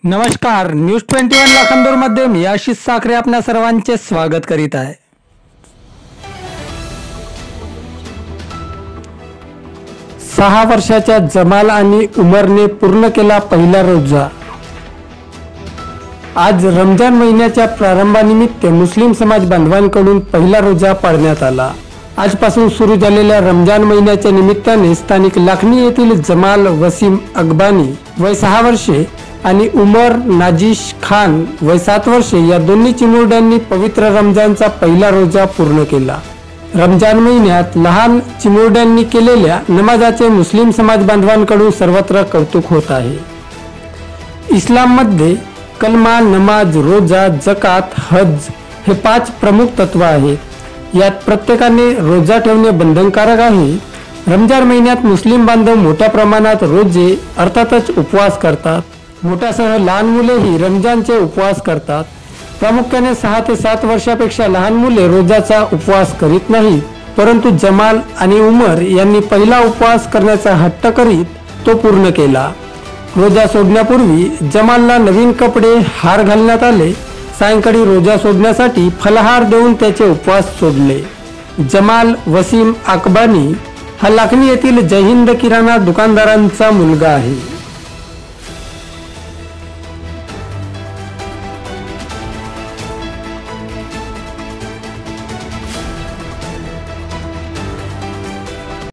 नमस्कार, न्यूज 21 लाखांदूरमध्ये मी आशिष साखरे आपल्या सर्वांचे स्वागत करीत आहे। 6 वर्षाच्या जमाल आणि उमरने पूर्ण केला पहिला रोजा। आज रमजान महिन्याच्या प्रारंभानिमित्त मुस्लिम समाज बांधवांकडून पहिला रोजा पाळण्यात आला। आजपासून सुरू झालेल्या रमजान महिन्याच्या निमित्ताने स्थानिक लाखनी येथील जमाल वसीम अकबानी वय 6 वर्षे आणि उमर नाजिश खान वय 7 वर्षे या दोन्ही चिमुरड्यांनी पवित्र रमजानचा पहिला रोजा पूर्ण केला। रमजान महिन्यात लहान चिमुरड्यांनी केलेल्या नमाजाचे मुस्लिम समाज बांधवांकडून सर्वत्र कौतुक होत आहे। इस्लाममध्ये कलमा, नमाज, रोजा, जकात, हज हे 5 प्रमुख तत्व आहेत। यात प्रत्येकाने रोजा ठेवणे बंधनकारक आहे। रमजान महिन्यात मुस्लिम बांधव मोठ्या प्रमाणात रोजे अर्थातच उपवास करतात। मोठ्यासह लहान मुलेही रमजानचे उपवास करतात। प्रामुख्याने 6 ते 7 वर्षापेक्षा लहान मुले रोजाचा उपवास करीत नाहीत, परंतु जमाल आणि उमर यांनी पहिला उपवास करण्याचा हट्ट करीत तो पूर्ण केला। रोजा सोडण्यापूर्वी जमालला नवीन कपडे, हार घालण्यात आले। सायंकाळी रोजा सोडण्यासाठी फलाहार देऊन त्याचे उपवास सोडले। जमाल वसीम अकबानी हा लाखनी येथील जय हिंद किराणा दुकानदारांचा मुलगा आहे।